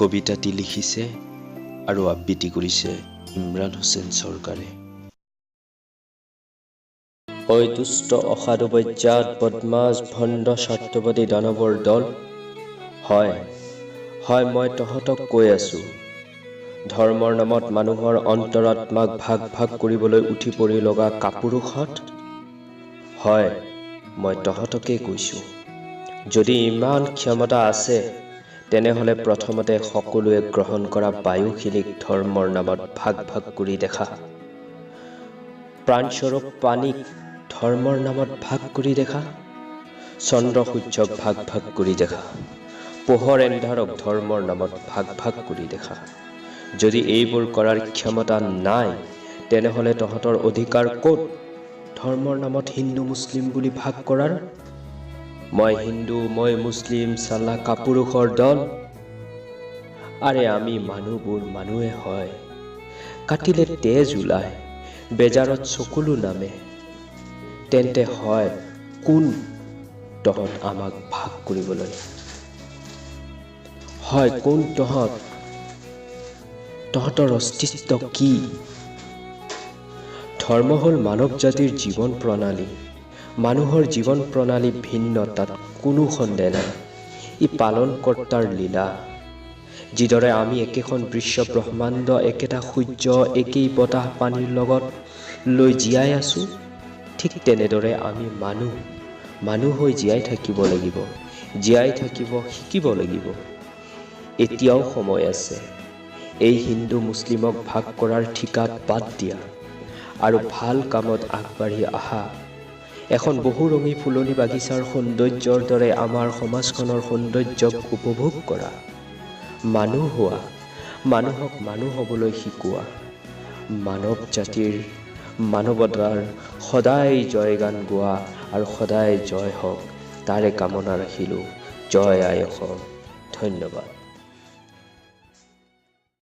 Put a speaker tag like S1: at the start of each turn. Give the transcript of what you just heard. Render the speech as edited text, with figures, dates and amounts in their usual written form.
S1: কবিতাটি লিখিছে আৰু আবৃত্তি কৰিছে ইমৰান হুছেইন চৰকাৰে। অদুষ্ট অসাধু বজ্জাত বদমাছ ভণ্ড স্বাৰ্থবাদী দানৱৰ দল। হয় মই তহঁতক কৈ আছো, ধৰ্মৰ নামত মানুহৰ অন্তৰাত্মাক ভাগ ভাগ কৰিবলৈ উঠি পৰি লগা কাপুৰুষত। হয় মই তহঁতকেই কৈছো, যদি ইমান ক্ষমতা আছে তেনেহলে প্ৰথমতে সকলোৱে গ্ৰহণ কৰা বায়ুখিনিক ধৰ্মৰ নামত ভাগ ভাগ কৰি দেখা। প্ৰাণস্বৰূপ পানীক ধৰ্মৰ নামত ভাগ কৰি দেখা। চন্দ্ৰ সূৰ্যক ভাগ ভাগ কৰি দেখা। পোহৰ এন্ধাৰক ধৰ্মৰ নামত ভাগ ভাগ কৰি দেখা। যদি এইবোৰ কৰাৰ ক্ষমতা নাই তেনেহলে তহঁতৰ অধিকাৰ ক'ত ধৰ্মৰ নামত হিন্দু মুছলিম বুলি ভাগ কৰাৰ? মই হিন্দু মই মুছলিম চালা কাপুৰুষৰ দল। আৰে আমি মানুহবোৰ মানুহে হয়, কাটিলে তেজ ওলায়, বেজাৰত চকুলো নামে। তেন্তে হয় কোন তহঁত আমাক ভাগ কৰিবলৈ? হয় কোন তহঁতৰ অস্তিত্ব কি? ধৰ্ম হ'ল মানৱ জাতিৰ জীৱন প্ৰণালী। মানুহৰ জীৱন প্ৰণালী ভিন্ন, তাত কোনো সন্দেহ নাই। ই পালনকৰ্তাৰ লীলা। যিদৰে আমি একেখন বিশ্ব ব্ৰহ্মাণ্ড, একেটা সূৰ্য, একেই বতাহ পানীৰ লগত লৈ জীয়াই আছো, ঠিক তেনেদৰে আমি মানুহ হৈ জীয়াই থাকিব লাগিব, জীয়াই থাকিব শিকিব লাগিব। এতিয়াও সময় আছে। এই হিন্দু মুছলিমক ভাগ কৰাৰ ঠিকাত বাদ দিয়া আৰু ভাল কামত আগবাঢ়ি আহা। এখন বহুৰঙী ফুলনি বাগিচাৰ সৌন্দৰ্যৰ দৰে আমাৰ সমাজখনৰ সৌন্দৰ্যক উপভোগ কৰা। মানুহ হোৱা, মানুহক মানুহ হ'বলৈ শিকোৱা। মানৱ জাতিৰ মানৱতাৰ সদায় জয়গান গোৱা আৰু সদায় জয় হওক তাৰে কামনা ৰাখিলোঁ। জয় আই অসম। ধন্যবাদ।